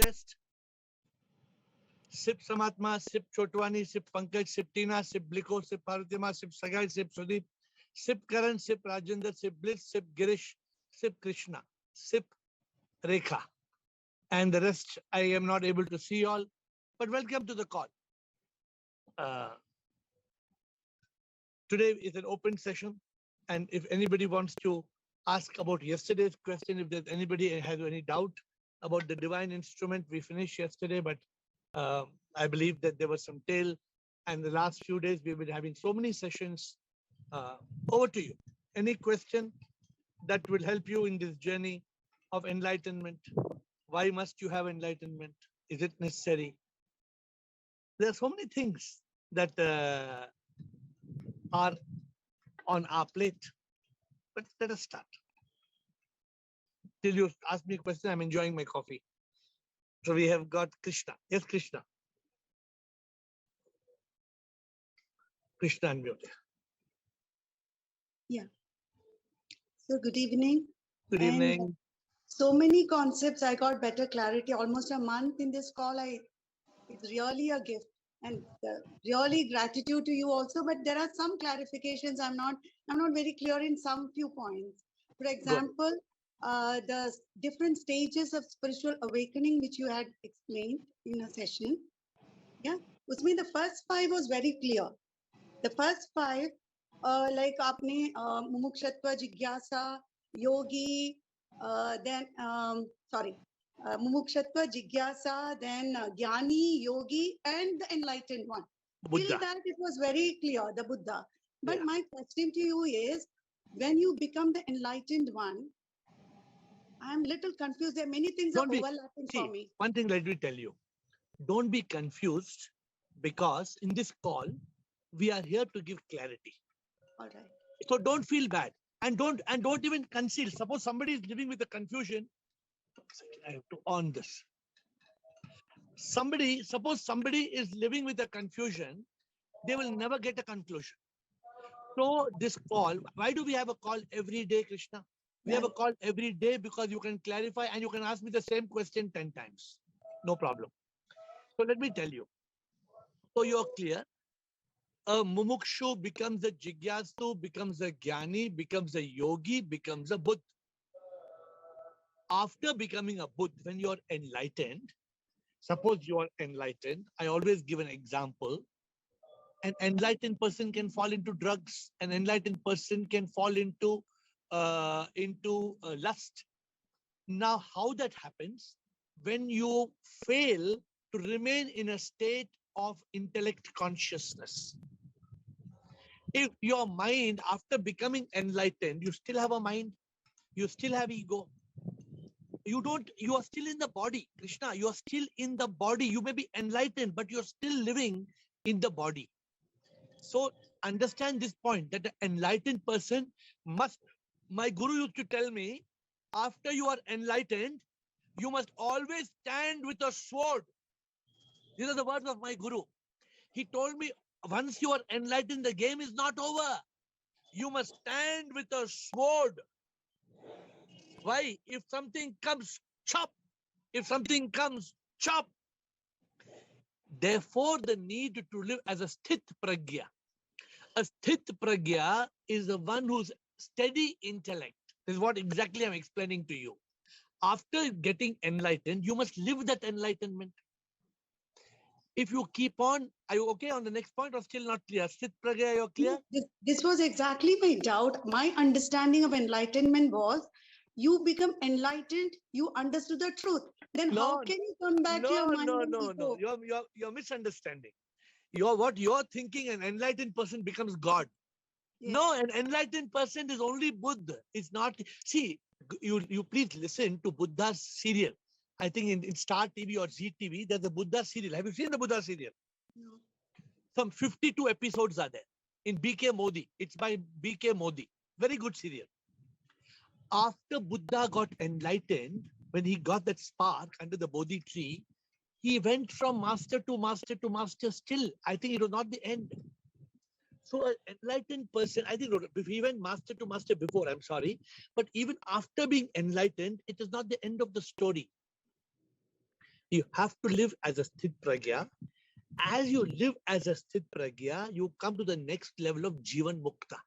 guest. Sip Samatma, Sip Chotwani, Sip Pankaj, Sip Tina, Sip Bliko, Sip Paratima, Sip Sagai, Sip Sudeep, Sip Karan, Sip Rajendra, Sip Bliss, Sip Girish, Sip Krishna, Sip Rekha. And the rest, I am not able to see all. But welcome to the call. Today is an open session. And if anybody wants to ask about yesterday's question, if there's anybody has any doubt about the divine instrument, we finished yesterday, but I believe that there was some tail. And the last few days, we've been having so many sessions. Over to you. Any question that will help you in this journey of enlightenment? Why must you have enlightenment? Is it necessary? There are so many things that are on our plate. But let us start. Till you ask me a question, I'm enjoying my coffee. So we have got Krishna. Yes, Krishna. Krishna unmute. Yeah. So good evening. Good evening. And so many concepts, I got better clarity. Almost a month in this call, it's really a gift. And really gratitude to you also. But there are some clarifications. I'm not very clear in some few points. For example, the different stages of spiritual awakening, which you had explained in a session. Yeah, which means the first 5 was very clear. The first 5, like आपने मुमुक्षत्व जिज्ञासा, योगी, then मुमुक्षत्व जिज्ञासा, then ज्ञानी, yogi, and the enlightened one. Buddha. Till that it was very clear, the Buddha. But my question to you is, when you become the enlightened one, I'm little confused. There are many things are overlapping for me. One thing let me tell you. Don't be confused, because in this call, we are here to give clarity. All right. So don't feel bad, and don't even conceal. Suppose somebody is living with a confusion. I have to on this. Suppose somebody is living with a confusion, they will never get a conclusion. So this call, why do we have a call every day, Krishna? We have a call every day because you can clarify and you can ask me the same question 10 times. No problem. So let me tell you. So you're clear. A mumukshu becomes a jigyasu, becomes a jnani, becomes a yogi, becomes a Buddha. After becoming a Buddha, when you're enlightened, suppose you are enlightened, I always give an example. An enlightened person can fall into drugs. An enlightened person can fall into lust. Now, how that happens? When you fail to remain in a state of intellect consciousness. If your mind, after becoming enlightened, you still have a mind, you still have ego. You are still in the body, Krishna, you are still in the body. You may be enlightened, but you're still living in the body. So understand this point, that the enlightened person must, my guru used to tell me, after you are enlightened, you must always stand with a sword. These are the words of my guru. He told me, once you are enlightened, the game is not over. You must stand with a sword. Why? If something comes, chop. If something comes, chop. Therefore, the need to live as a sthit pragya. A sthit pragya is the one who's steady intellect. This is what exactly I'm explaining to you. After getting enlightened, you must live that enlightenment. If you keep on, are you okay on the next point or still not clear? Sthit pragya, you're clear? This was exactly my doubt. My understanding of enlightenment was, you become enlightened, you understood the truth. Then how can you come back to your mind? No. You're misunderstanding. What you're thinking, an enlightened person becomes God. Yes. No, an enlightened person is only Buddha. It's not. See, you please listen to Buddha's serial. I think in Star TV or ZTV, there's a Buddha serial. Have you seen the Buddha serial? No. Some 52 episodes are there in BK Modi. It's by BK Modi. Very good serial. After Buddha got enlightened, when he got that spark under the Bodhi tree, he went from master to master to master still. I think it was not the end. So an enlightened person, I think he went master to master before, I'm sorry. But even after being enlightened, it is not the end of the story. You have to live as a Sthit Pragya. As you live as a Sthit Pragya, you come to the next level of Jivan Mukta.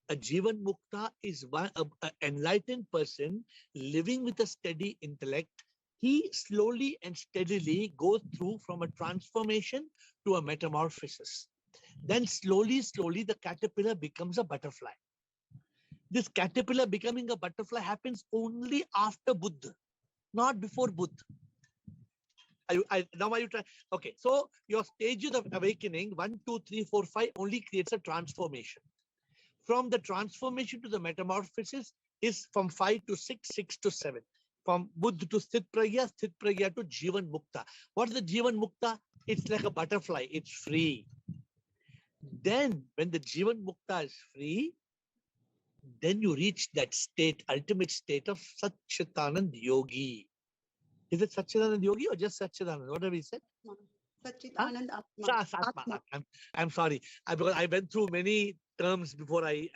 A Jivan Mukta is an enlightened person living with a steady intellect. He slowly and steadily goes through from a transformation to a metamorphosis. Then slowly, the caterpillar becomes a butterfly. This caterpillar becoming a butterfly happens only after Buddha, not before Buddha. Now are you trying? Okay, so your stages of awakening, 1, 2, 3, 4, 5, only creates a transformation. From the transformation to the metamorphosis is from 5 to 6, 6 to 7. From Buddha to Sthit Pragya to Jivan Mukta. What is the Jivan Mukta? It's like a butterfly, it's free. Then when the Jivan Mukta is free, then you reach that state, ultimate state of Satchitanand Yogi. Is it Satchitanand Yogi or just Satchitanand? What have we said? Satchitanand Atma. Atma. I'm sorry. Because I went through many terms before I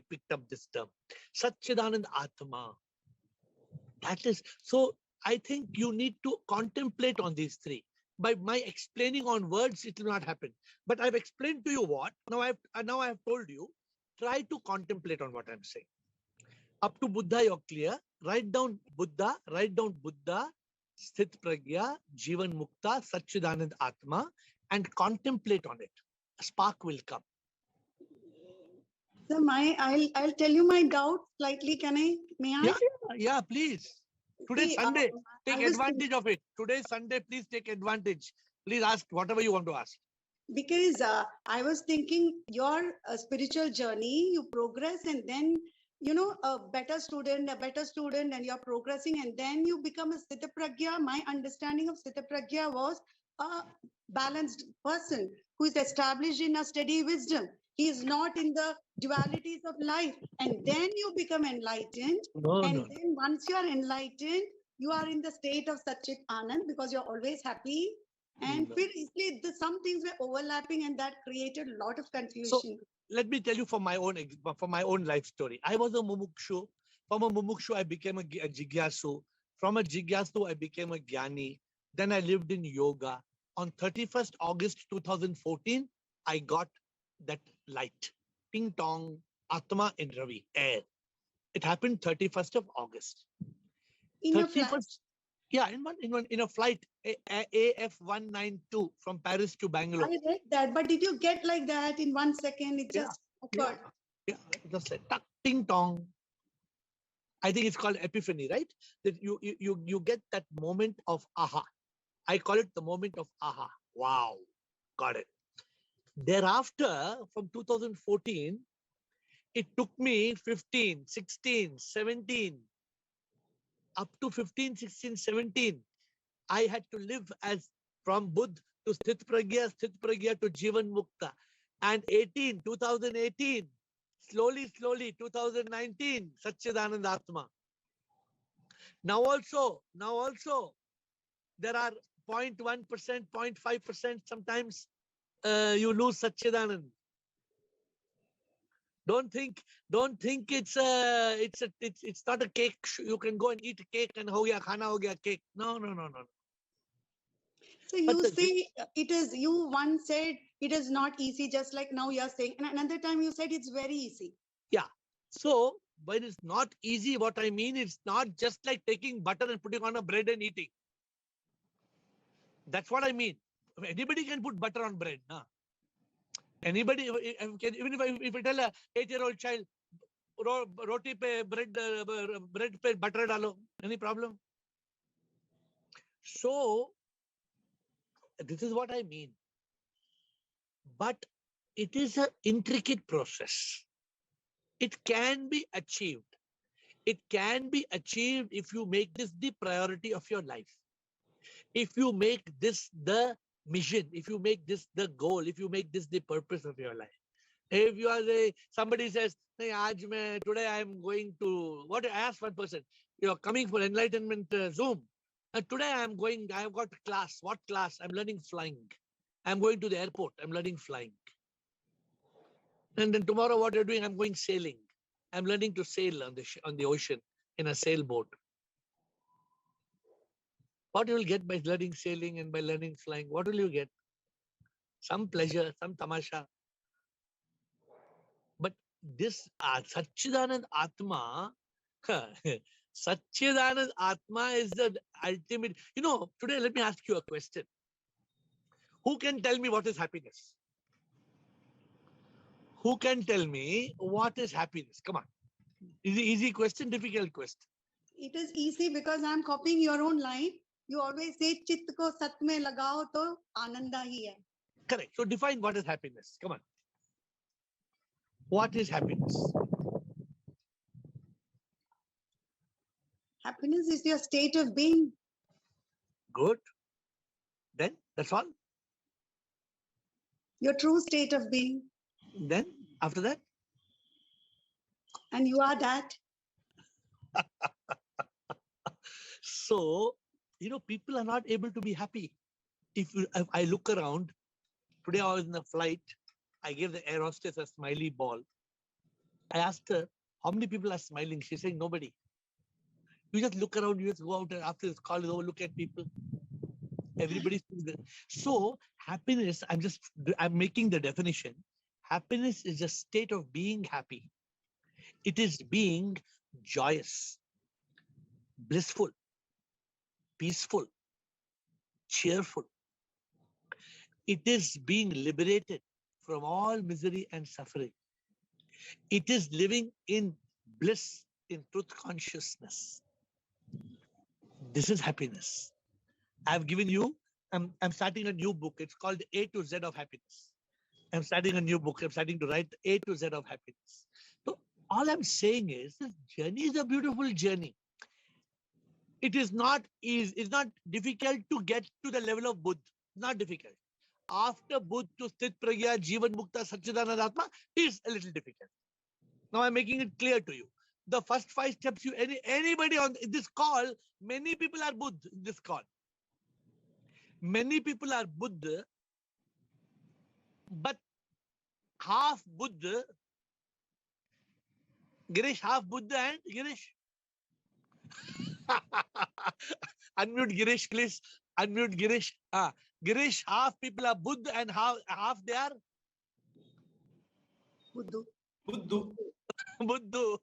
picked up this term. Satchitanand Atma. That is, so I think you need to contemplate on these three. By my explaining on words, it will not happen. But I've explained to you what. Now I have told you. Try to contemplate on what I'm saying. Up to Buddha, you're clear. Write down Buddha, Sthit Pragya, Jivan Mukta, Satchidanand Atma, and contemplate on it. A spark will come. So I'll tell you my doubt slightly. May I? Yeah, please. Today's Sunday. Take advantage of it. Today's Sunday. Please take advantage. Please ask whatever you want to ask. Because I was thinking your spiritual journey, you progress and then, a better student, and you're progressing and then you become a Sthita Pragya. My understanding of Sthita Pragya was a balanced person who is established in a steady wisdom. He is not in the dualities of life. And then you become enlightened. Then once you are enlightened, you are in the state of Satchit Anand because you're always happy. And some things were overlapping and that created a lot of confusion. So let me tell you from my own life story. I was a mumukshu. From a mumukshu, I became a jigyasu. From a jigyasu, I became a jnani. Then I lived in yoga. On 31st August 2014, I got that light. Ting tong, Atma in Ravi, AiR. It happened 31st of August. In a flight? Yeah, in a flight, AF192 from Paris to Bangalore. I read that, but did you get like that in 1 second? It just occurred. Yeah, just like tuck, ting tong. I think it's called epiphany, right? That you get that moment of aha. I call it the moment of aha. Wow, got it. Thereafter, from 2014, it took me 15, 16, 17, up to 15, 16, 17. I had to live as from Buddha to Sthit Pragya to Jivan Mukta. And 2018, slowly, 2019, Satchidanand Atma. Now also, there are 0.1%, 0.5%, sometimes you lose Satchidanand. Don't think it's not a cake. You can go and eat a cake and ho gaya, khana ho gaya cake. No. So you say it is, you once said it is not easy, just like now you're saying, and another time you said it's very easy. Yeah. So when it's not easy, what I mean, it's not just like taking butter and putting on a bread and eating. That's what I mean. Anybody can put butter on bread. Nah? Anybody, even if I tell a 8-year-old child, roti pe bread pe butter dalo, any problem? So this is what I mean. But it is an intricate process. It can be achieved. It can be achieved if you make this the priority of your life. If you make this the mission, if you make this the goal, if you make this the purpose of your life. If you are somebody says, today I am going to, what I asked one person, you are coming for enlightenment Zoom. Today I am going, I have got class. What class? I'm learning flying. I'm going to the airport. I'm learning flying. And then tomorrow what you're doing? I'm going sailing. I'm learning to sail on the ocean in a sailboat. What you will get by learning sailing and by learning flying? What will you get? Some pleasure, some tamasha. But this Satchidanand Atma, Satchidanand Atma is the ultimate. You know, today let me ask you a question. Who can tell me what is happiness? Who can tell me what is happiness? Come on. Easy question, difficult question. It is easy because I'm copying your own line. You always say चित्त को सत में लगाओ तो आनंदा ही है. Correct. So define what is happiness. Come on. What is happiness? Happiness is your state of being. Good. Then that's all. Your true state of being. Then after that? And you are that. So, you know, people are not able to be happy. If I look around, today I was in a flight, I gave the air hostess a smiley ball. I asked her, how many people are smiling? She's saying nobody. You just look around, you just go out and after this call is over, look at people. Everybody's there. So happiness, I'm making the definition. Happiness is a state of being happy. It is being joyous, blissful, peaceful, cheerful. It is being liberated from all misery and suffering. It is living in bliss, in truth consciousness. This is happiness. I've given you, I'm starting a new book. It's called A to Z of Happiness. I'm starting a new book. I'm starting to write A to Z of Happiness. So all I'm saying is this journey is a beautiful journey. It is not easy. It's not difficult to get to the level of Buddha. Not difficult. After Buddha to Sthit Pragya, Jivan Mukta, Satchidanand Atma is a little difficult. Now I'm making it clear to you. The first 5 steps, anybody on this call, many people are Buddha in this call. Many people are Buddha, but half Buddha. Girish, half Buddha and Girish. Unmute Girish, please. Unmute Girish. Girish, half people are Buddha and half they are Buddhu. Buddha.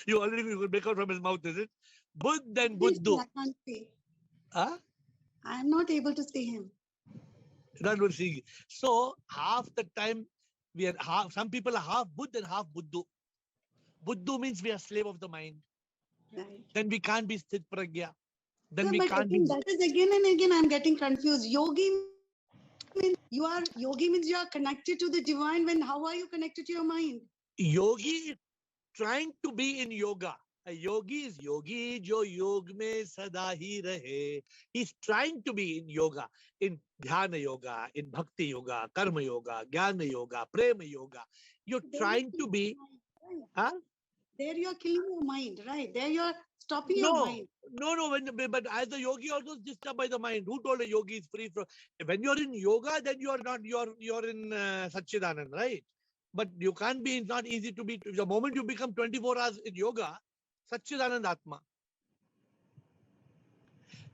You already make out from his mouth, is it? Buddha and Buddha. I can't see. Huh? I am not able to see him. Not able to see. So half the time we are half. Some people are half Buddha and half Buddha. Buddha means we are slave of the mind. Right. Then we can't be Sthit Pragya. Then No, we but can't again, be. that is again and again I'm getting confused. Yogi means you are connected to the divine. When how are you connected to your mind? Yogi is trying to be in yoga. A yogi is yogi jo yog mein sada hi rahe. He's trying to be in yoga, in dhyana yoga, in bhakti yoga, karma yoga, jnana yoga, prema yoga. You're trying to be. Huh? There you are killing your mind, right? There you are stopping your No, mind. no. But as a yogi also disturbed by the mind. Who told a yogi is free from? When you're in yoga, then you are not. You're in Satchidanand, right? But you can't be. It's not easy to be. The moment you become 24 hours in yoga, Satchidanand Atma.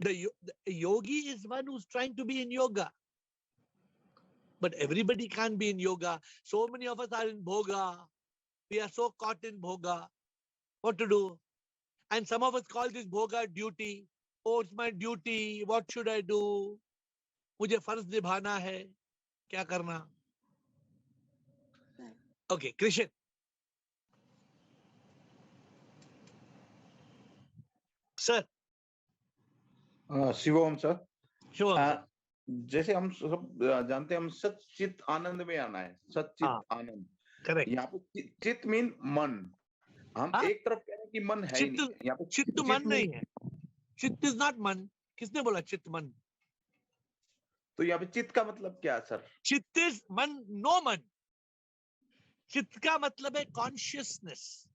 The yogi is one who's trying to be in yoga. But everybody can't be in yoga. So many of us are in bhoga. We are so caught in bhoga. What to do? And some of us call this bhoga duty. Oh, it's my duty. What should I do? मुझे फर्ज निभाना है. क्या करना? Okay, Krishan. Sir. Shivam sir. Sure. जैसे हम सब जानते हैं हम सच्चित आनंद में आना है. सच्चित आनंद. Correct. यहाँ पे चित मीन मन. हम एक तरफ कह रहे हैं कि मन है ही नहीं. यहाँ पे चित्त मन नहीं है. चित्त इज नॉट मन. किसने बोला चित्त मन? तो यहाँ पे चित्त का मतलब क्या है सर? चित्त इज मन, नो मन. चित्त का मतलब है कॉन्शियसनेस.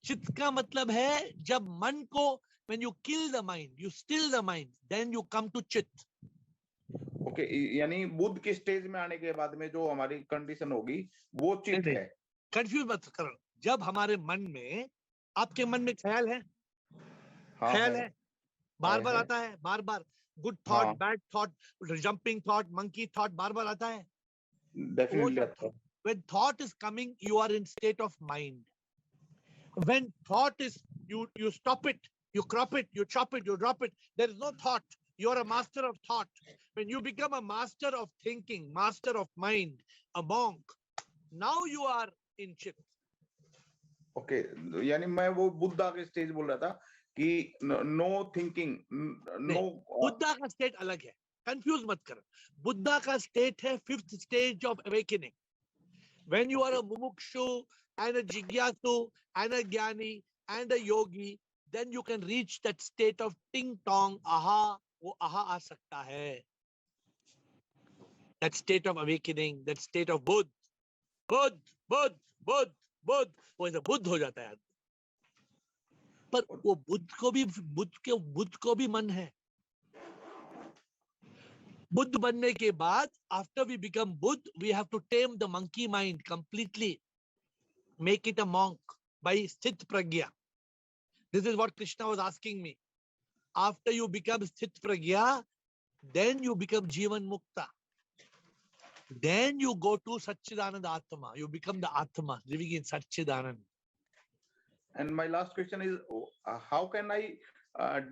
चित्त का मतलब है जब मन को, when you kill the mind, you still the mind, then you come to चित्त. ओके, यानी बुद्ध के स्टेज में आने के बाद में जो हमारी कंडीशन होगी वो चित्त है. कंफ्यूज मत करो. जब हमारे मन में, आपके मन में ख्याल है? ख्याल है. बार बार आता है, बार बार. Good thought, bad thought, jumping thought, monkey thought, बार बार आता है. Definitely. When thought is coming, you are in state of mind. When thought is, you stop it, you crop it, you chop it, you drop it. There is no thought. You are a master of thought. When you become a master of thinking, master of mind, a monk, now you are in chit. Okay, यानी मैं वो बुद्धा के stage बोल रहा था कि no thinking, no. Buddha का state अलग है, कंफ्यूज मत कर. बुद्धा का स्टेट है 5th stage of awakening. When you are a mumukshu and a jigyasu and a jnani and a yogi, then you can reach that state of ting tong aha. वो aha आ सकता है. That state of awakening, that state of Buddha, Buddha, Buddha, Buddha, Buddha, वो ऐसा बुद्ध हो जाता है. पर वो बुद्ध को भी मन है. बुद्ध बनने के बाद, after we become Buddha, we have to tame the monkey mind completely, make it a monk by sthit pragya. This is what Krishna was asking me. After you become sthit pragya, then you become jivan mukta. Then you go to Satchidananda Atma. You become the Atma, living in Satchidananda. And my last question is, how can I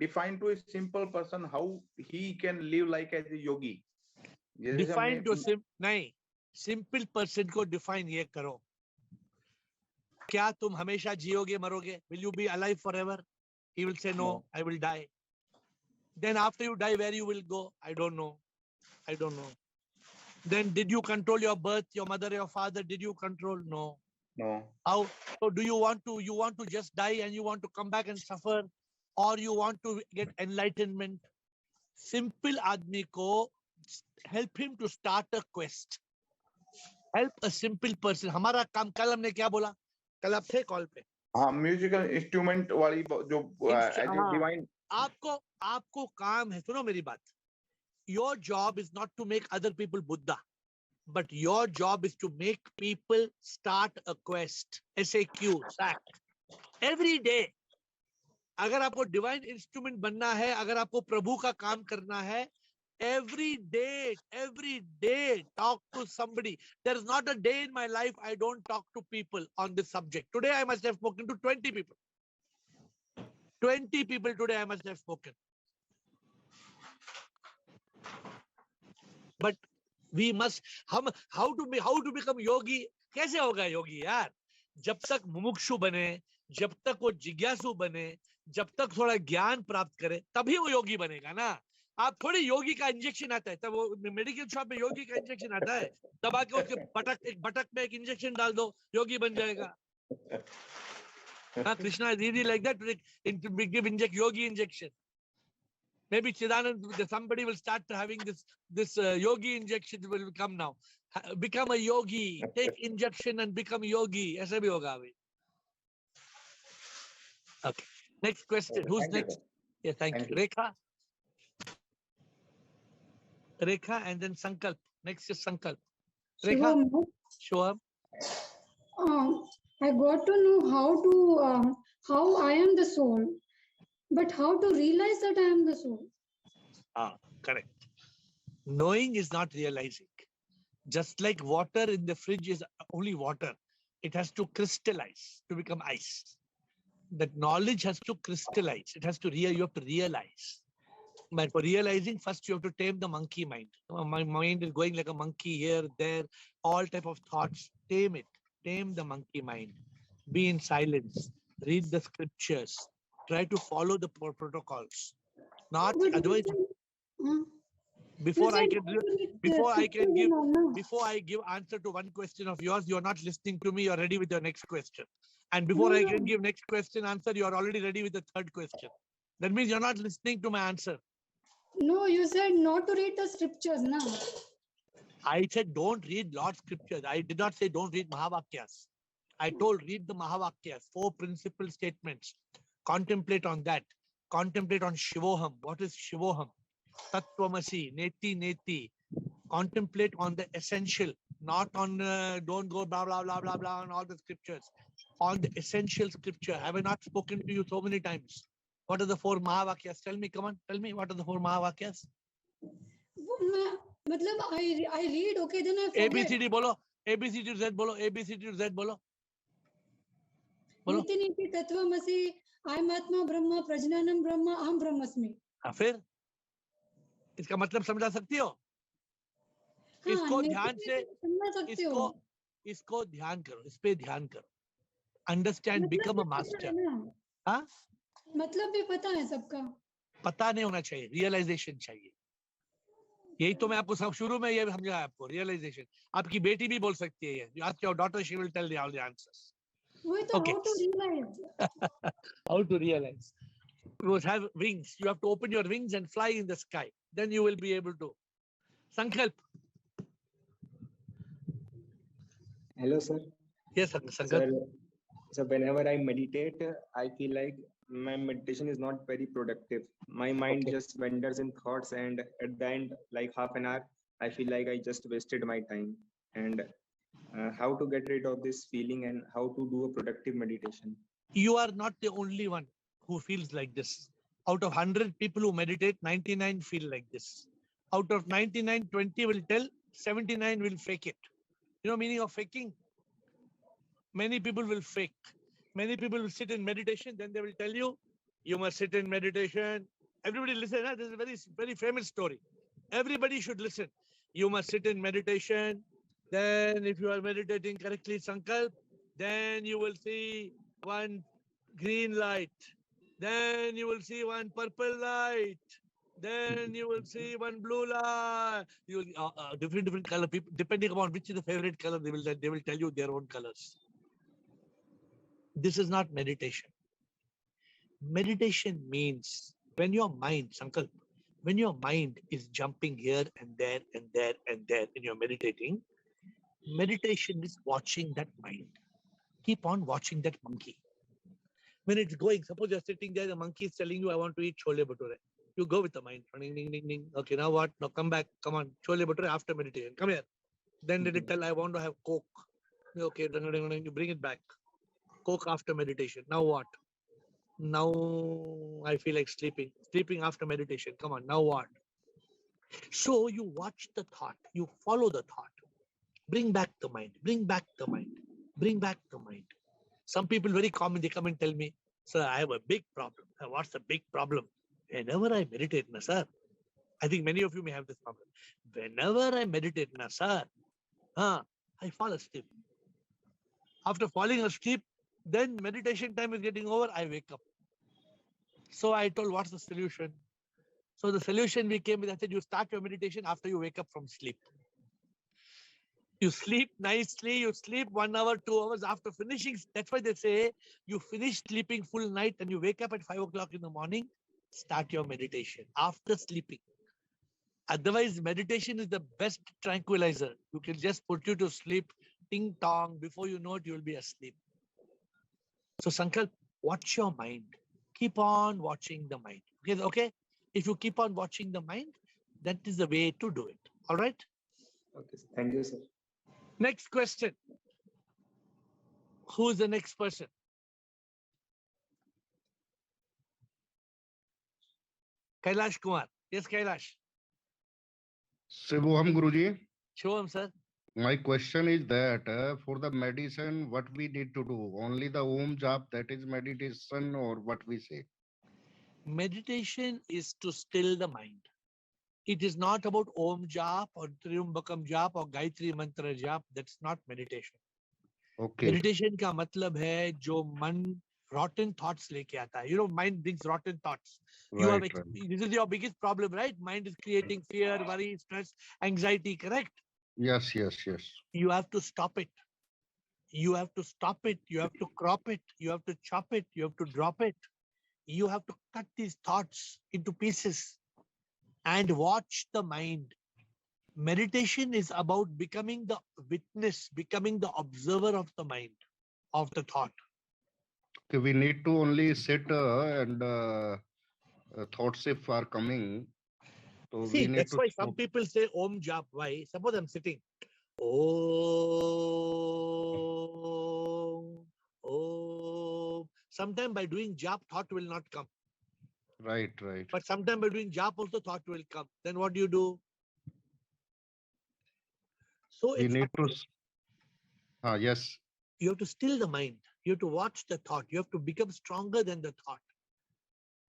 define to a simple person how he can live like as a yogi? Define to नहीं, simple person को define ये करो. क्या तुम हमेशा जियोगे मरोगे? Will you be alive forever? He will say no, I will die. Then after you die, where you will go? I don't know. I don't know. Then did you control your birth, your mother, your father? Did you control? No. No. How? So do you want to just die and you want to come back and suffer, or you want to get enlightenment? Simple आदमी को help him to start a quest. Help a simple person. हमारा काम, कल हमने क्या बोला? कल आप थे कॉल पे. हाँ, म्यूजिकल इंस्ट्रूमेंट वाली जो डिवाइन. आपको काम है. सुनो मेरी बात. Your job is not to make other people Buddha, but your job is to make people start a quest. SAQ, SAC. Every day. अगर आपको डिवाइन इंस्ट्रूमेंट बनना है, अगर आपको प्रभु का काम करना है, every day talk to somebody. There is not a day in my life I don't talk to people on this subject. Today I must have spoken to 20 people. 20 people today I must have spoken. But we must, how to become yogi? कैसे होगा योगी यार? जब तक मुमुक्षु बने, जब तक वो जिज्ञासु बने, जब तक थोड़ा ज्ञान प्राप्त करे, तभी वो योगी बनेगा ना. आप थोड़ी योगी का इंजेक्शन आता है, तब वो मेडिकल शॉप में योगी का इंजेक्शन आता है, तब आके उसके बटक में एक इंजेक्शन डाल दो, योगी बन जाएगा. Krishna is easy like that to give yogi injection. Maybe Chidanand, somebody will start having this yogi injection will come now. Become a yogi, take injection and become yogi. ऐसा भी होगा अभी. Okay. Next question. Who's next? Yeah, thank you. Rekha and then Sankalp. Next is Sankalp. Rekha. Sure. I got to know how I am the soul, but how to realize that I am the soul. Correct. Knowing is not realizing. Just like water in the fridge is only water. It has to crystallize to become ice. That knowledge has to crystallize. It has to you have to realize. But for realizing, first you have to tame the monkey mind. My mind is going like a monkey here, there, all type of thoughts. Tame it. Tame the monkey mind. Be in silence. Read the scriptures. Try to follow the protocols. Not otherwise. Before I give answer to one question of yours, you are not listening to me. You are ready with your next question. And before I can give next question answer, you are already ready with the third question. That means you're not listening to my answer. No, you said not to read the scriptures, no? I said don't read Lord's scriptures. I did not say don't read Mahavakyas. I told read the Mahavakyas, 4 principal statements. Contemplate on that. Contemplate on Shivoham. What is Shivoham? Tattvamasi, Neti, Neti. Contemplate on the essential, not on don't go blah, blah, blah, blah, blah, on all the scriptures. On the essential scripture. Have I not spoken to you so many times? What are the 4 Mahavakyas? Tell me, come on, tell me, what are the 4 Mahavakyas? I read, okay, then I A, B, forget. C, D, bolo. A, B, C, D, Z, bolo. A, B, C, D, Z, bolo. Bolo. नीति नीति तत्वमसि अहम आत्मा ब्रह्म प्रज्ञानम ब्रह्म अहम ब्रह्मस्मि. फिर इसका मतलब समझा सकती हो? हाँ, इसको नीति ध्यान से, नीति समझ सकते हो. इसको ध्यान करो, इस पे ध्यान करो. Understand, become a master. हाँ, मतलब भी पता है सबका. पता नहीं होना चाहिए, रियलाइजेशन चाहिए. यही तो मैं आपको सब शुरू में ये समझाया आपको, रियलाइजेशन. आपकी बेटी भी बोल सकती है ये. Ask your daughter, she will tell you all the answers. वही तो, Okay. how to realize. How to realize? You must have wings. You have to open your wings and fly in the sky. Then you will be able to. Sankalp. Hello, sir. Yes, Sankalp. Sir, so whenever I meditate, I feel like my meditation is not very productive. My mind Okay. just wanders in thoughts, and at the end, like half an hour, I feel like I just wasted my time. And how to get rid of this feeling and how to do a productive meditation? You are not the only one who feels like this. Out of 100 people who meditate, 99 feel like this. Out of 99, 20 will tell, 79 will fake it. You know meaning of faking? Many people will fake. Many people will sit in meditation, then they will tell you, you must sit in meditation. Everybody listen, huh? This is a very, very famous story. Everybody should listen. You must sit in meditation. Then if you are meditating correctly, Sankalp, then you will see one green light. Then you will see one purple light. Then you will see one blue light. You will, different color people, depending upon which is the favorite color, they will tell you their own colors. This is not meditation. Meditation means when your mind, Sankalp, when your mind is jumping here and there and there and there and you're meditating, meditation is watching that mind. Keep on watching that monkey. When it's going, suppose you're sitting there, the monkey is telling you, I want to eat chole bhature. You go with the mind. Ding, ding, ding, ding. Okay, now what? Now come back. Come on. Chole bhature after meditation. Come here. Then did it tell, I want to have Coke. Okay, ding, ding, ding, you bring it back. Coke after meditation. Now what? Now I feel like sleeping. Sleeping after meditation. Come on, now what? So you watch the thought. You follow the thought. Bring back the mind. Bring back the mind. Bring back the mind. Some people very common, they come and tell me, sir, I have a big problem. What's the big problem? Whenever I meditate, na sir, I think many of you may have this problem. Whenever I meditate, na sir, I fall asleep. After falling asleep, then meditation time is getting over, I wake up. So I told, what's the solution? So the solution we came with, I said, you start your meditation after you wake up from sleep. You sleep nicely, you sleep 1 hour, 2 hours after finishing. That's why they say you finish sleeping full night and you wake up at 5 o'clock in the morning, start your meditation after sleeping. Otherwise, meditation is the best tranquilizer. You can just put you to sleep, ting tong, before you know it, you will be asleep. So Sankalp, watch your mind. Keep on watching the mind. Okay? If you keep on watching the mind, that is the way to do it. All right? Okay, thank you, sir. Next question. Who is the next person? Kailash Kumar. Yes, Kailash. Shivoham Guruji, Show him, sir. my question is that for the medicine, what we need to do? Only the Om Jap, that is meditation, or what we say? Meditation is to still the mind. It is not about Om Jap or Triumbakam Jap or Gayatri Mantra Jap. That's not meditation. Okay. Meditation का मतलब है जो मन rotten thoughts लेके आता है. You know, mind brings rotten thoughts. You have Right, right. this is your biggest problem, right? Mind is creating fear, worry, stress, anxiety. Correct? Yes, yes, yes. You have to stop it. You have to stop it. You have to crop it. You have to chop it. You have to drop it. You have to cut these thoughts into pieces and watch the mind. Meditation is about becoming the witness, becoming the observer of the mind, of the thought. Okay, we need to only sit and thoughts if are coming. So See, we need that's to why some stop. people say Om Jap. Why? Suppose I'm sitting. Om, Om. Sometime by doing Jap, thought will not come. Right, right. But sometime between jap also thought will come. Then what do you do? So We it's need up to, to yes. you have to still the mind. You have to watch the thought. You have to become stronger than the thought.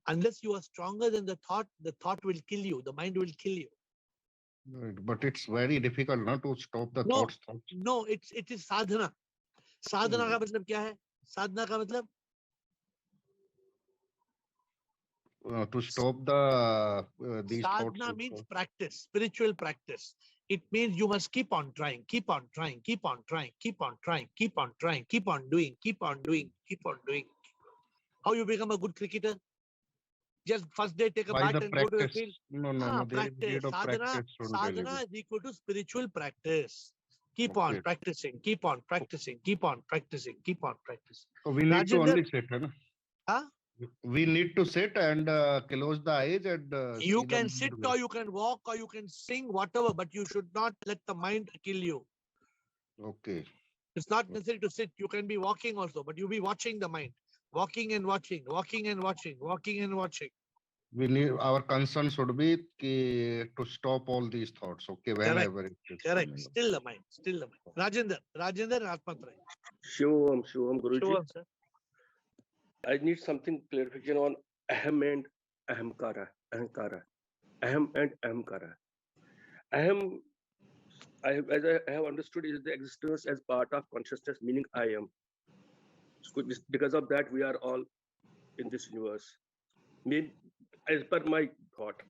Unless you are stronger than the thought will kill you. The mind will kill you. Right. But it's very difficult not to stop the No, thoughts. no, it is sadhana. साधना का मतलब क्या है? साधना का मतलब To stop the these thoughts. sadhana means practice, spiritual practice. It means you must keep on trying, keep on trying, keep on trying, keep on trying, keep on trying, keep on doing, keep on doing, keep on doing. How you become a good cricketer? Just first day take a By bat the and go to the practice. field. No. There is need Practice. of practice on daily Sadhana basis. is equal to spiritual practice. Keep on Okay. practicing, keep on practicing, keep on practicing, keep on practicing. So we need to Rajendra, only sit, hai na? huh? We need to sit and close the eyes and You see the can sit or you can walk or you can sing, whatever, but you should not let the mind kill you. Okay. It's not necessary to sit. You can be walking also, but you'll be watching the mind. Walking and watching, walking and watching, walking and watching. We need, our concern should be to stop all these thoughts. Okay, whenever it is Correct. coming up. Still the mind. Still the mind. Rajendra and Atmantray. Shivam, Guruji. Sure, sir. I need something clarification on ahem and ahamkara. Ahem and ahamkara. Ahem, as I have understood, is the existence as part of consciousness, meaning I am. So because of that, we are all in this universe. As per my thought,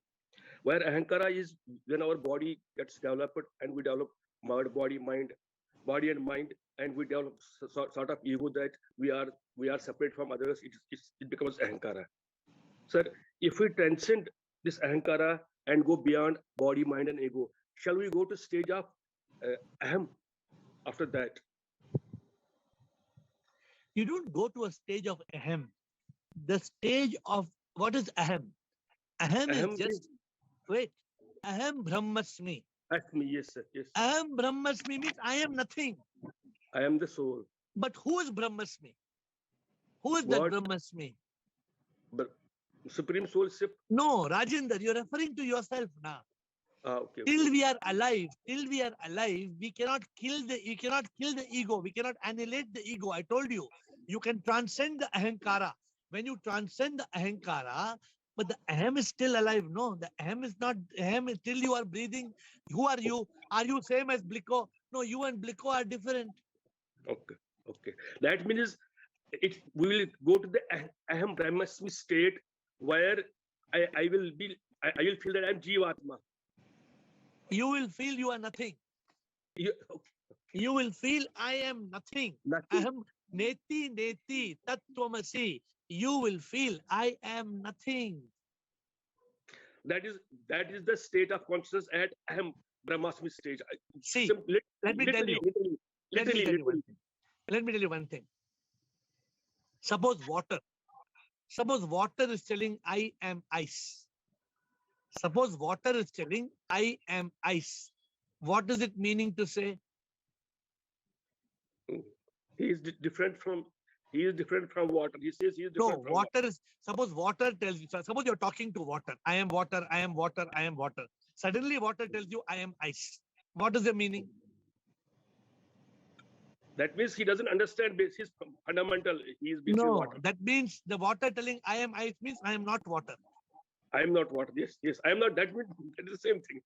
where ahankara is when our body gets developed and we develop body and mind, and we develop sort of ego that we are separate from others. It becomes ahankara. Sir, if we transcend this ahankara and go beyond body, mind, and ego, shall we go to stage of ahem after that? You don't go to a stage of ahem. The stage of what is ahem? Ahem is just wait. Ahem brahmasmi. Ask me, yes, sir. Yes. Ahem brahmasmi means I am nothing. I am the soul. But who is brahmasmi? Who is that brahmasmi? But supreme soul ship. No, Rajendra, you're referring to yourself now. Okay. Till we are alive, we cannot kill the ego. We cannot annihilate the ego. I told you, you can transcend the ahankara. When you transcend the ahankara, but the ahem is still alive. No, the ahem is not ahem. Till you are breathing, who are you? Are you same as Bliko? No, you and Bliko are different. Okay. That means we will go to the ahem brahmasmi state where I will feel that I'm Jivatma. You will feel you are nothing. You will feel I am nothing. Aham neti tattvamasi. You will feel I am nothing. That is the state of consciousness at ahem brahmasmi stage. See, let me tell you. Let me tell you one thing. Suppose water is telling I am ice. Suppose water is telling I am ice. What is it meaning to say? He is different from water. He says he is different no, from water is, suppose water tells you, suppose you're talking to water. I am water, I am water, I am water. Suddenly water tells you I am ice. What is the meaning? That means he doesn't understand his fundamental. He is basically water. That means the water telling I am ice means I am not water. I am not water. Yes. I am not. That means it is the same thing.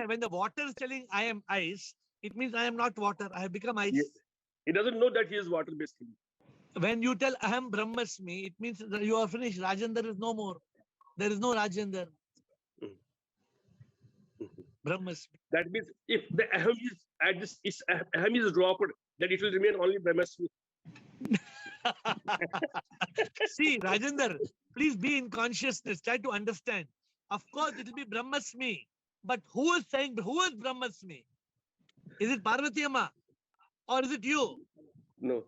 When the water is telling I am ice, it means I am not water. I have become ice. Yes. He doesn't know that he is water basically. When you tell Aham Brahmasmi, it means that you are finished. Rajendra is no more. There is no Rajendra. Brahmasmi. That means if the Aham is at this, Aham is dropped, then it will remain only Brahmasmi. See, Rajendra, please be in consciousness. Try to understand. Of course, it will be Brahmasmi. But who is Brahmasmi? Is it Parvati Amma? Or is it you? No.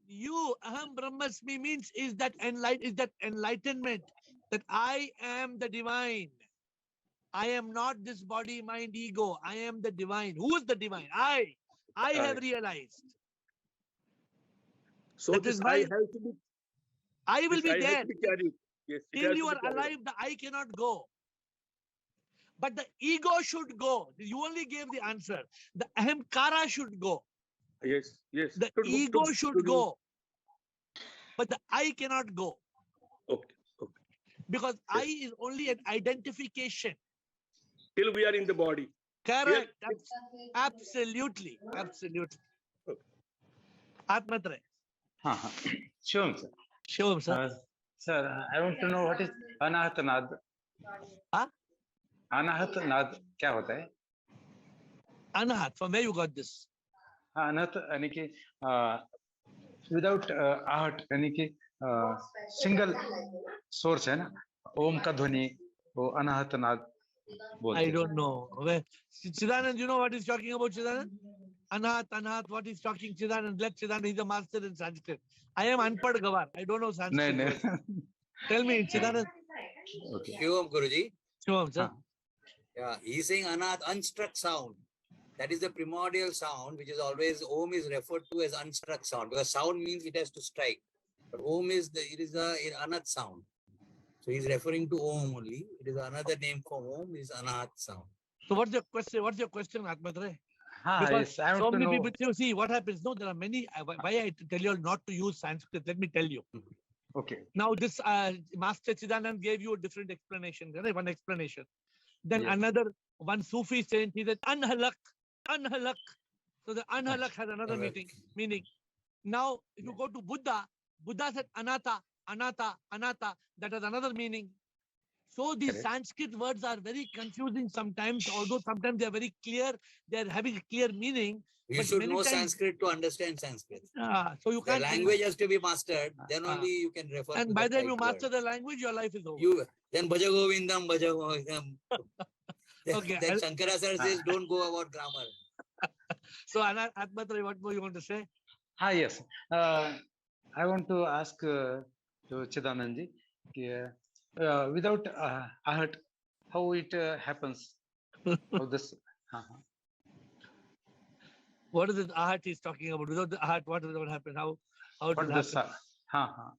You, Aham Brahmasmi means is that enlightenment that I am the divine. I am not this body, mind, ego. I am the divine. Who is the divine? I have realized. So that is why I will be there. Yes, it Till has you to be are carried alive, the I cannot go. But the ego should go. You only gave the answer. The ahamkara should go. out. Yes, yes. The ego should go. But the I cannot go. Okay, okay. Because I is only an identification. Till we are in the body. Correct. Absolutely. Absolutely. Okay. Atmatre. Sure, sir. Shivam, sir. Sir, I want to know what is अनाहत नाद. Huh? अनाहत नाद क्या होता है? Anahat, from where you got this? अनाहत यानी कि without आहट यानी कि single source है ना, ओम का ध्वनि वो अनाहत नाद बोलते I हैं. don't know. Where? Chidanand, you know what he's talking about, Chidanand? Anahat, what he's talking, Chidanand. Let Chidanand, he's a master in Sanskrit. I am Anpad Gawar. I don't know Sanskrit. नहीं words. नहीं. Tell me, Chidanand. Okay. Shivam Guruji. Shivam, sir. Yeah, he's saying Anath, unstruck sound. That is the primordial sound, which is always Om is referred to as unstruck sound, because sound means it has to strike. But Om is an Anath sound. So he's referring to Om only. It is another name for Om is Anath sound. So what's your question? What's your question, Atmatre? Yes, I so want to many know. people see what happens. No, there are many. Why I tell you all not to use Sanskrit? Let me tell you. Okay. Now this Master Chidanand gave you a different explanation. Right? One explanation. Then Yes. another one Sufi saint, he said anhalak. So the anhalak has another meaning. Now if you go to Buddha said anata. That has another meaning. So these Correct. Sanskrit words are very confusing sometimes, although sometimes they are very clear. They are having a clear meaning. You But should many know times- Sanskrit to understand Sanskrit. So you The can't. language has to be mastered. Then only you can refer to And by the the time you right master word. the language, your life is over. Then Bhaja Govindam, Bhaja Govindam. Okay, Then Shankara sir says, don't go about grammar. So Atmatre, what more you want to say? Yes. I want to ask to Chidanand ji, without आहट, how it happens? How this? What is it ahat he's talking about? Without the ahat, what will happen? How it will What this? happen?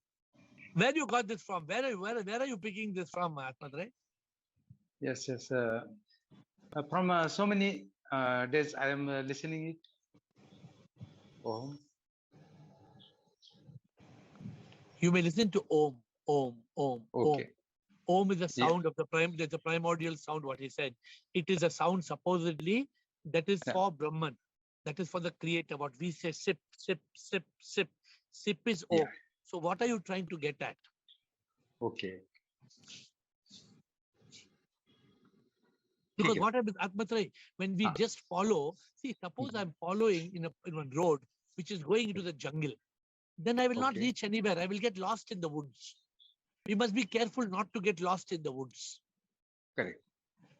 Where you got this from? Where are you picking this from, Atmatre? Yes. From so many days I am listening it. Om. You may listen to Om. Okay. Om is a sound of the there's a primordial sound, what he said. It is a sound supposedly that is for Brahman. That is for the creator. What we say, sip. Sip is Om. Yeah. So what are you trying to get at? Okay. Because what happens, Atmatre, when we just follow, see, suppose I'm following in one road which is going into the jungle, then I will not reach anywhere. I will get lost in the woods. We must be careful not to get lost in the woods. Correct.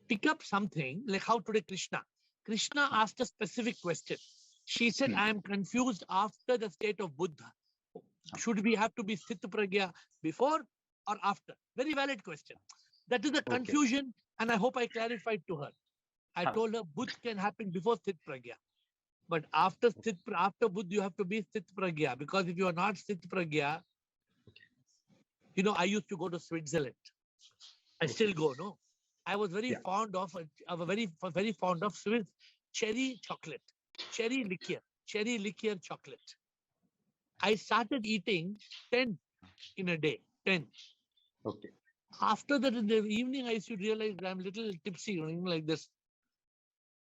Pick up something like how today Krishna asked a specific question. She said, I am confused after the state of Buddha. Should we have to be Sthita Pragya before or after? Very valid question. That is the confusion, and I hope I clarified to her. I told her Buddha can happen before Sthita Pragya. But after Buddha, you have to be Sthita Pragya, because if you are not Sthita Pragya, you know, I used to go to Switzerland. I still go, no? I was very fond of very fond of Swiss cherry chocolate, cherry liqueur chocolate. I started eating 10 in a day, 10. Okay. After that, in the evening, I used to realize I'm a little tipsy, you know, like this.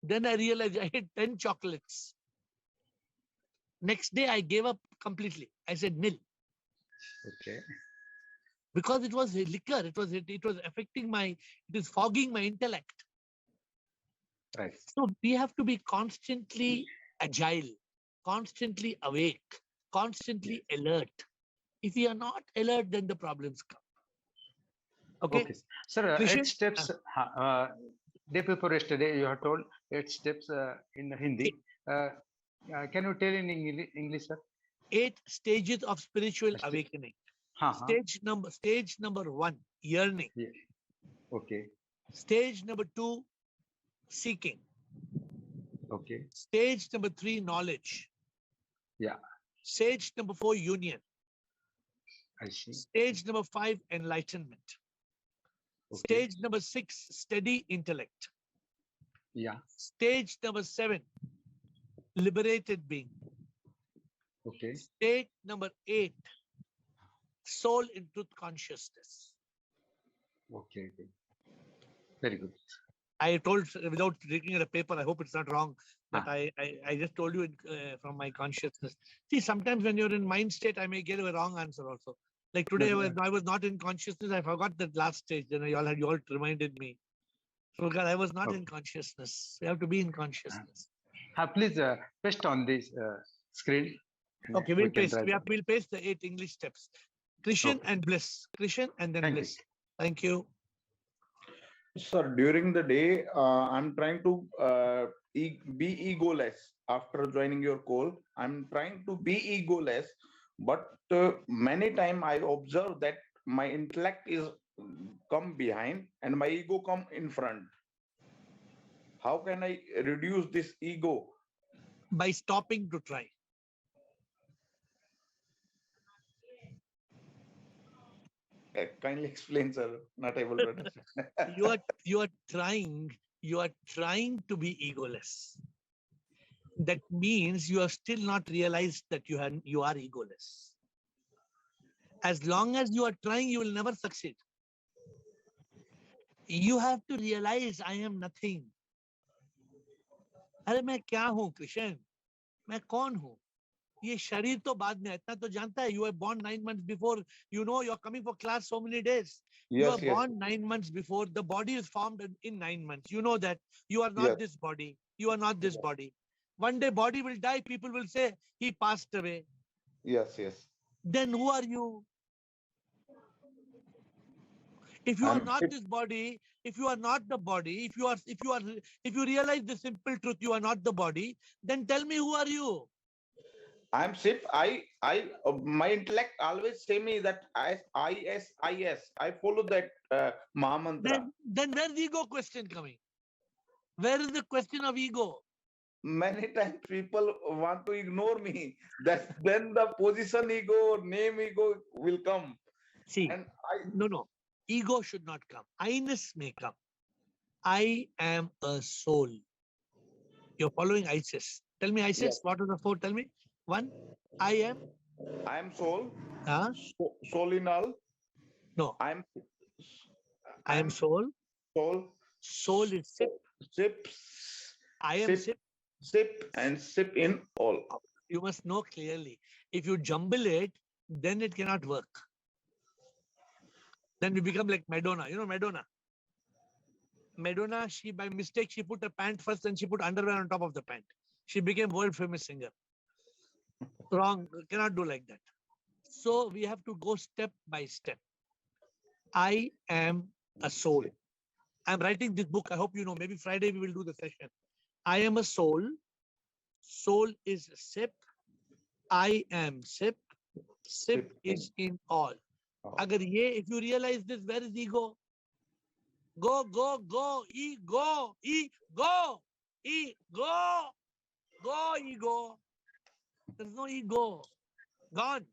Then I realized I had 10 chocolates. Next day, I gave up completely. I said nil. Okay. Because it was a liquor, it was affecting it is fogging my intellect. Right. So we have to be constantly agile, constantly awake, constantly alert. If we are not alert, then the problems come. Okay. Sir, Krishna? 8 steps. Day before yesterday, you have told 8 steps in Hindi. Can you tell in English, sir? 8 stages of spiritual awakening. Stage number 1, yearning. Yeah. Okay. Stage number 2, seeking. Okay. Stage number 3, knowledge. Yeah. Stage number 4, union. I see. Stage number 5, enlightenment. Okay. Stage number 6, steady intellect. Yeah. Stage number 7, liberated being. Okay. Stage number 8, soul in truth consciousness. Okay. Okay. Very good. I told without looking at a paper, I hope it's not wrong, but Ah. I just told you from my consciousness. See, sometimes when you're in mind state, I may get a wrong answer also. Like today, I was not in consciousness. I forgot that last stage. Then you all reminded me. So God, I was not in consciousness. You have to be in consciousness. Please paste on this screen. Okay, We we'll can paste. try that. We'll paste the 8 English steps. Christian Okay. and bliss. Christian and then Thank you. bliss. Thank you. Sir, during the day, I'm trying to be egoless. After joining your call, I'm trying to be egoless, but many times I observe that my intellect is come behind and my ego come in front. How can I reduce this ego? By stopping to try. Kindly explain, sir. Not able to understand. you are trying to be egoless. That means you have still not realized that you are egoless. As long as you are trying, you will never succeed. You have to realize I am nothing. अरे मैं क्या हूँ कृष्ण? मैं कौन हूँ? ये शरीर तो बाद में, इतना तो जानता है. You were born 9 months before. You know you are coming for class so many days. You are born 9 months before. The body is formed in 9 months. You know that you are not this body. You are not this body. One day body will die. People will say he passed away. Yes. Then who are you? If you are not this body, if you are not the body, if you realize the simple truth, you are not the body, then tell me who are you? I'm Sip. My intellect always say me that I follow that Mahamantra. Then where's the ego question coming? Where is the question of ego? Many times people want to ignore me. Then the position ego, name ego will come. See, and no. Ego should not come. I-ness may come. I am a soul. You're following ISIS. Tell me, ISIS, Yes. what are the 4? Tell me. 1, I am soul. Huh? Soul in all. No. I am soul. Soul. Soul is sip. Sip. I am sip. Sip and sip in all. You must know clearly. If you jumble it, then it cannot work. Then we become like Madonna. You know Madonna? Madonna, she by mistake, she put a pant first and she put underwear on top of the pant. She became world famous singer. Wrong. Cannot do like that. So we have to go step by step. I am a soul. I'm writing this book. I hope you know. Maybe Friday we will do the session. I am a soul. Soul is sip. I am sip. Sip is in all. If you realize this, where is ego? Go, ego, go, ego. There's no ego. Gone.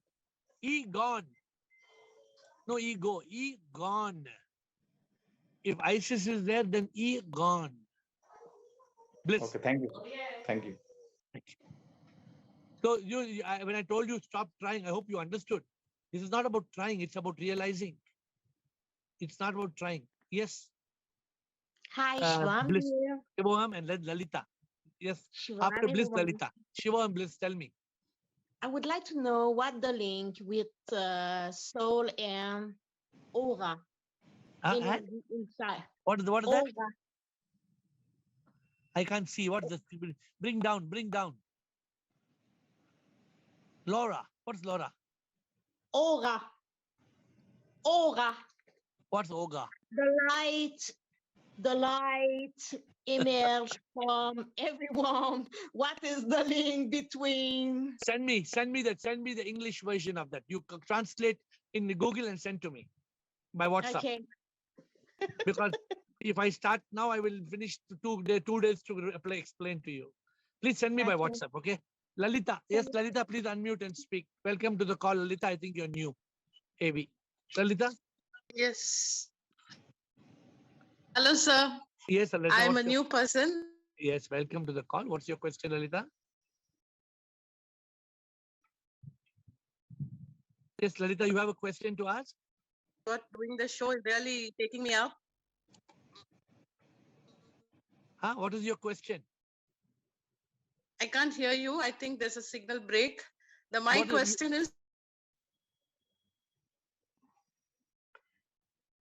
Gone. No ego. Gone. If ISIS is there, then gone. Bliss. Okay, thank you. Thank you. So when I told you stop trying, I hope you understood. This is not about trying, it's about realizing. It's not about trying. Yes. Hi, Shivam. Bliss. Shivam and Lalita. Yes. Shivam, After Bliss, everyone. Lalita. Shiva and Bliss, tell me. I would like to know what the link with soul and aura inside. What is aura. that? I can't see. What is this? Bring down. Laura. What's Laura? Aura. What's Oga? The light emerge from everyone. What is the link between? Send me the English version of that. You translate in Google and send to me by WhatsApp. Okay. Because if I start now, I will finish 2 days to explain to you. Please send me by WhatsApp, okay? Lalita, yes, Lalita, please unmute and speak. Welcome to the call, Lalita. I think you're new. AB. Lalita? Yes. Hello, sir. Yes, Lalita. I'm a what's your- new person. Yes, welcome to the call. What's your question, Lalita? Yes, Lalita, you have a question to ask? What doing the show is really taking me up. Huh? What is your question? I can't hear you. I think there's a signal break. My What is- question is,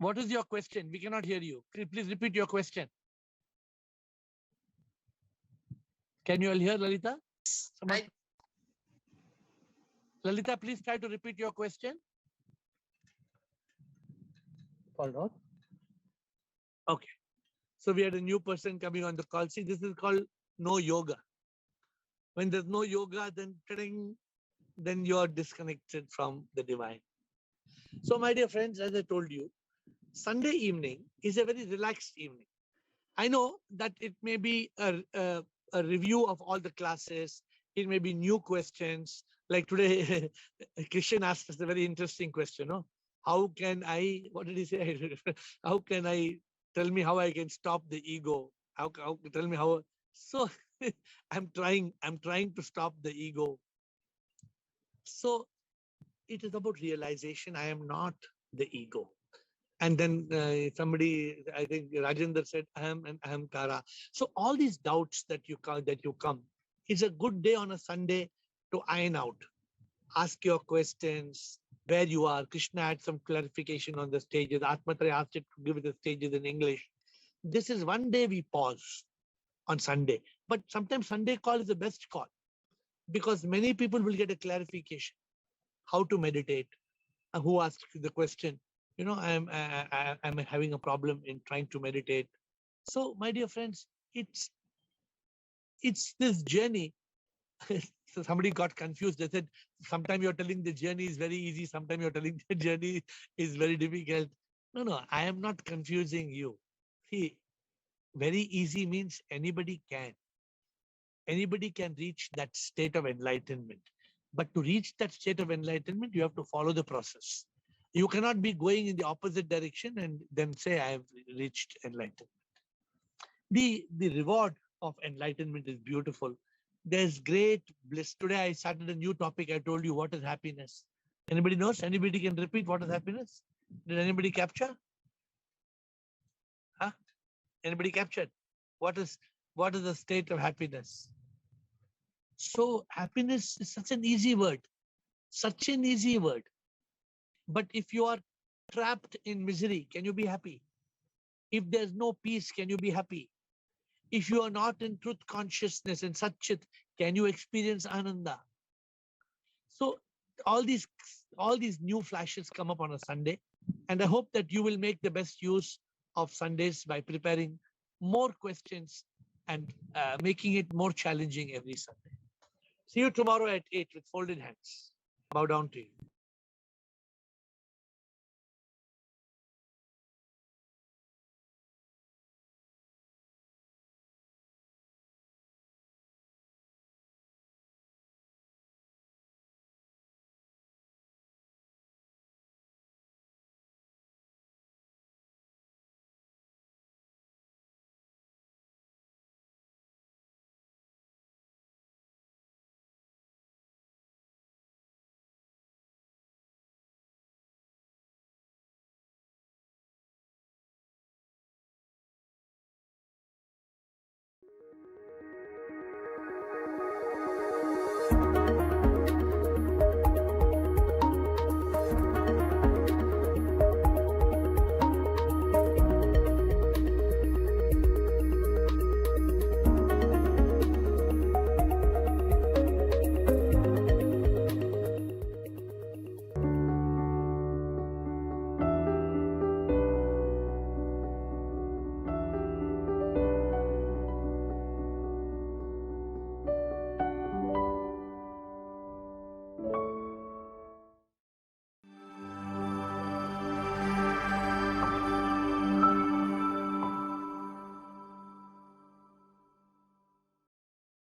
What is your question? We cannot hear you. Please repeat your question. Can you all hear, Lalita? Someone- Lalita, please try to repeat your question. Called out. Okay. So we had a new person coming on the call. See, this is called no yoga. When there's no yoga, then you're disconnected from the divine. So, my dear friends, as I told you, Sunday evening is a very relaxed evening. I know that it may be a review of all the classes. It may be new questions. Like today, Christian asked us a very interesting question. No? How can I, what did he say? How can I, tell me how I can stop the ego? Tell me how. So I'm trying to stop the ego. So it is about realization. I am not the ego. And then somebody, I think Rajendra said, aham and ahamkara. So all these doubts that you come, it's a good day on a Sunday to iron out. Ask your questions, where you are. Krishna had some clarification on the stages. Atmatraya asked it to give it the stages in English. This is one day we pause on Sunday. But sometimes Sunday call is the best call because many people will get a clarification how to meditate. Who asked the question? You know, I'm having a problem in trying to meditate. So, my dear friends, it's this journey. So somebody got confused. They said, sometimes you're telling the journey is very easy. Sometimes you're telling the journey is very difficult. No, I am not confusing you. See, very easy means anybody can. Anybody can reach that state of enlightenment. But to reach that state of enlightenment, you have to follow the process. You cannot be going in the opposite direction and then say, I have reached enlightenment. The reward of enlightenment is beautiful. There's great bliss. Today I started a new topic. I told you what is happiness. Anybody knows? Anybody can repeat what is happiness? Did anybody capture? Huh? Anybody captured? What is the state of happiness? So happiness is such an easy word. Such an easy word. But if you are trapped in misery, can you be happy? If there's no peace, can you be happy? If you are not in truth consciousness and Satchit, can you experience Ananda? So all these new flashes come up on a Sunday. And I hope that you will make the best use of Sundays by preparing more questions and making it more challenging every Sunday. See you tomorrow at 8 with folded hands. Bow down to you.